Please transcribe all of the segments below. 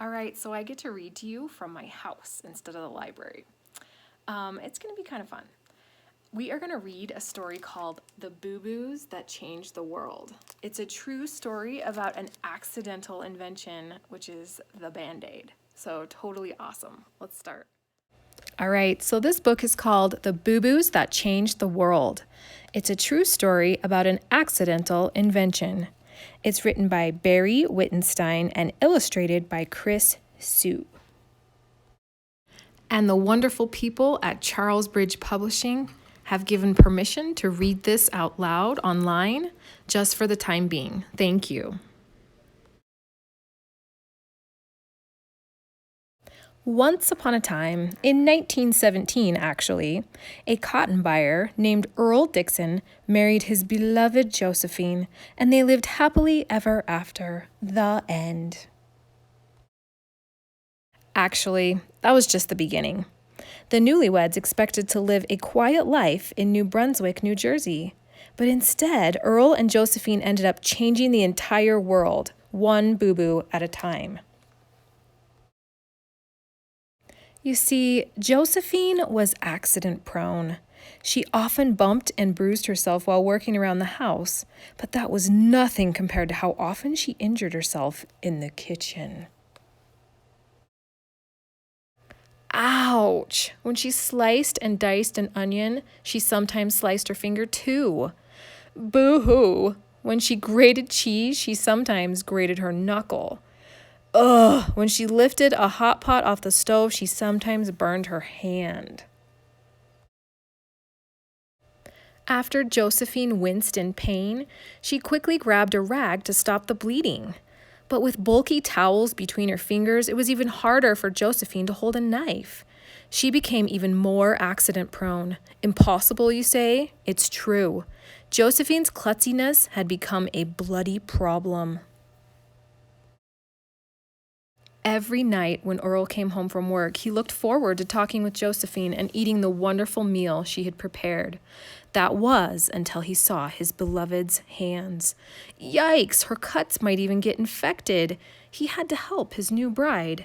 All right, so I get to read to you from my house instead of the library. It's going to be kind of fun. We are going to read a story called The Boo-Boos That Changed the World. It's a true story about an accidental invention, which is the Band-Aid. So totally awesome. Let's start. All right, so this book is called The Boo-Boos That Changed the World. It's a true story about an accidental invention. It's written by Barry Wittenstein and illustrated by Chris Sue. And the wonderful people at Charles Bridge Publishing have given permission to read this out loud online just for the time being. Thank you. Once upon a time, in 1917 actually, a cotton buyer named Earl Dixon married his beloved Josephine, and they lived happily ever after. The end. Actually, that was just the beginning. The newlyweds expected to live a quiet life in New Brunswick, New Jersey. But instead, Earl and Josephine ended up changing the entire world, one boo-boo at a time. You see, Josephine was accident-prone. She often bumped and bruised herself while working around the house, but that was nothing compared to how often she injured herself in the kitchen. Ouch! When she sliced and diced an onion, she sometimes sliced her finger too. Boo-hoo! When she grated cheese, she sometimes grated her knuckle. Ugh! When she lifted a hot pot off the stove, she sometimes burned her hand. After Josephine winced in pain, she quickly grabbed a rag to stop the bleeding. But with bulky towels between her fingers, it was even harder for Josephine to hold a knife. She became even more accident-prone. Impossible, you say? It's true. Josephine's klutziness had become a bloody problem. Every night when Earl came home from work, he looked forward to talking with Josephine and eating the wonderful meal she had prepared. That was until he saw his beloved's hands. Yikes, her cuts might even get infected. He had to help his new bride.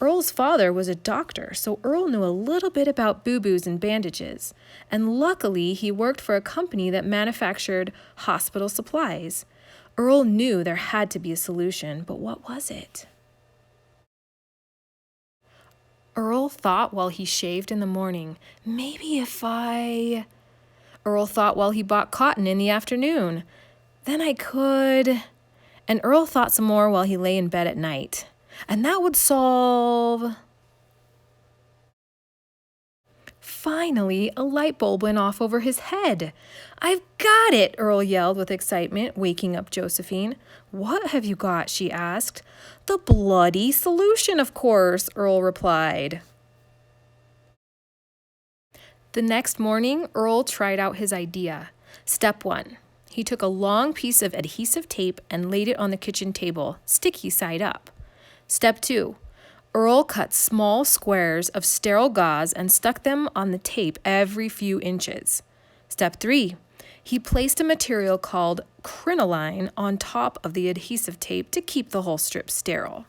Earl's father was a doctor, so Earl knew a little bit about boo-boos and bandages. And luckily, he worked for a company that manufactured hospital supplies. Earl knew there had to be a solution, but what was it? Earl thought while he shaved in the morning, Earl thought while he bought cotton in the afternoon, then I could. And Earl thought some more while he lay in bed at night. And that would solve. Finally, a light bulb went off over his head. I've got it, Earl yelled with excitement, waking up Josephine. What have you got? She asked. The bloody solution, of course, Earl replied. The next morning, Earl tried out his idea. Step 1. He took a long piece of adhesive tape and laid it on the kitchen table, sticky side up. Step 2. Earl cut small squares of sterile gauze and stuck them on the tape every few inches. Step 3. He placed a material called crinoline on top of the adhesive tape to keep the whole strip sterile.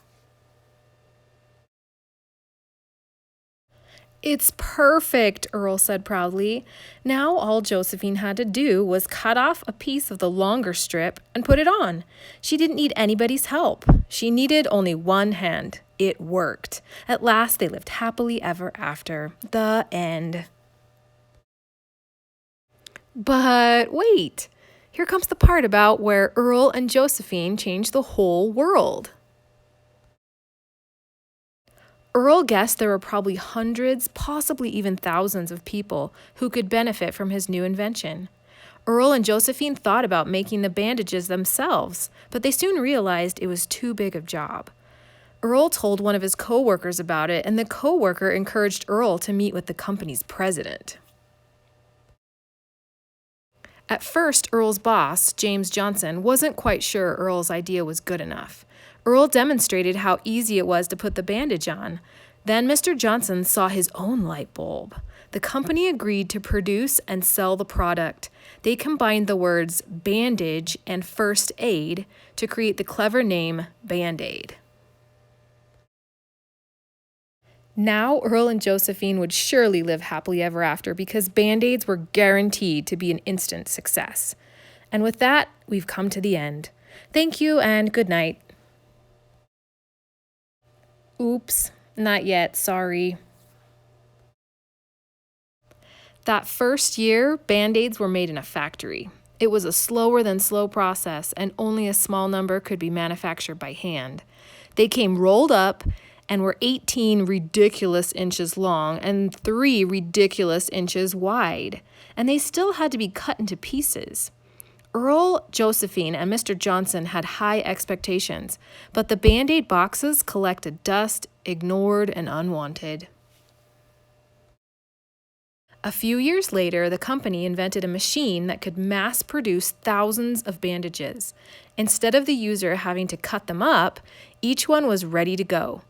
It's perfect, Earl said proudly. Now all Josephine had to do was cut off a piece of the longer strip and put it on. She didn't need anybody's help. She needed only one hand. It worked. At last, they lived happily ever after. The end. But wait, here comes the part about where Earl and Josephine changed the whole world. Earl guessed there were probably hundreds, possibly even thousands of people who could benefit from his new invention. Earl and Josephine thought about making the bandages themselves, but they soon realized it was too big a job. Earl told one of his co-workers about it, and the co-worker encouraged Earl to meet with the company's president. At first, Earl's boss, James Johnson, wasn't quite sure Earl's idea was good enough. Earl demonstrated how easy it was to put the bandage on. Then Mr. Johnson saw his own light bulb. The company agreed to produce and sell the product. They combined the words bandage and first aid to create the clever name Band-Aid. Now Earl and Josephine would surely live happily ever after because Band-Aids were guaranteed to be an instant success. And with that, we've come to the end. Thank you and good night. Oops, not yet, sorry. That first year, Band-Aids were made in a factory. It was a slower than slow process, and only a small number could be manufactured by hand. They came rolled up and were 18 ridiculous inches long and 3 ridiculous inches wide, and they still had to be cut into pieces. Earl, Josephine, and Mr. Johnson had high expectations, but the Band-Aid boxes collected dust, ignored, and unwanted. A few years later, the company invented a machine that could mass produce thousands of bandages. Instead of the user having to cut them up, each one was ready to go.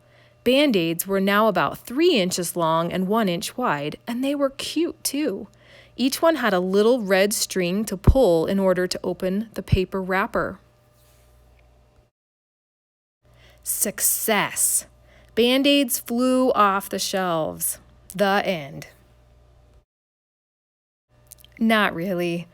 Band-Aids were now about 3 inches long and 1 inch wide, and they were cute too. Each one had a little red string to pull in order to open the paper wrapper. Success! Band-Aids flew off the shelves. The end. Not really.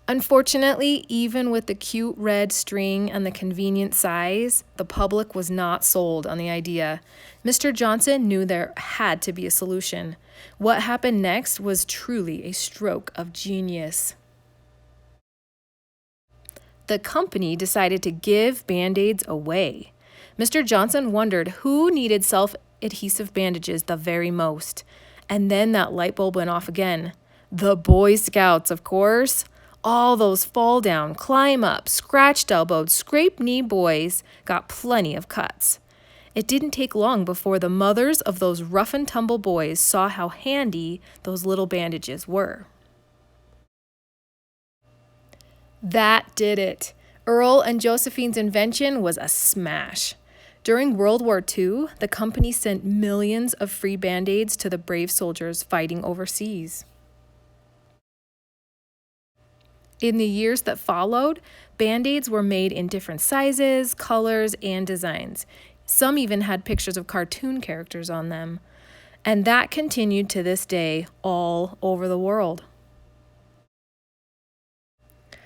Unfortunately, even with the cute red string and the convenient size, the public was not sold on the idea. Mr. Johnson knew there had to be a solution. What happened next was truly a stroke of genius. The company decided to give Band-Aids away. Mr. Johnson wondered who needed self-adhesive bandages the very most. And then that light bulb went off again. The Boy Scouts, of course. All those fall down, climb up, scratched elbowed, scraped knee boys got plenty of cuts. It didn't take long before the mothers of those rough and tumble boys saw how handy those little bandages were. That did it. Earl and Josephine's invention was a smash. During World War II, the company sent millions of free Band-Aids to the brave soldiers fighting overseas. In the years that followed, Band-Aids were made in different sizes, colors, and designs. Some even had pictures of cartoon characters on them. And that continued to this day all over the world.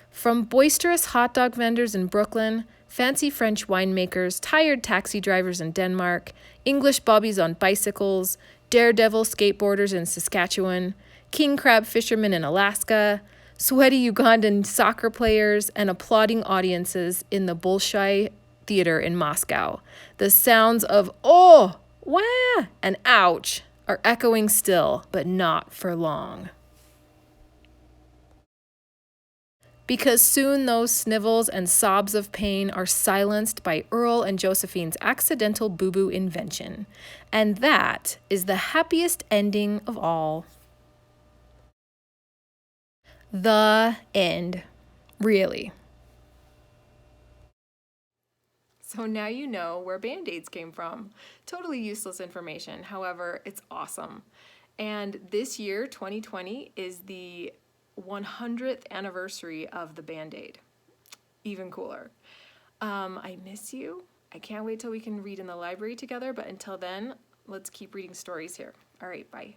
From boisterous hot dog vendors in Brooklyn, fancy French winemakers, tired taxi drivers in Denmark, English bobbies on bicycles, daredevil skateboarders in Saskatchewan, king crab fishermen in Alaska, sweaty Ugandan soccer players, and applauding audiences in the Bolshoi Theater in Moscow. The sounds of "oh," "wah," and "ouch" are echoing still, but not for long. Because soon those snivels and sobs of pain are silenced by Earl and Josephine's accidental boo-boo invention. And that is the happiest ending of all. The end. Really. So now you know where Band-Aids came from. Totally useless information. However, it's awesome. And this year, 2020, is the 100th anniversary of the Band-Aid. Even cooler. I miss you. I can't wait till we can read in the library together. But until then, let's keep reading stories here. All right, bye.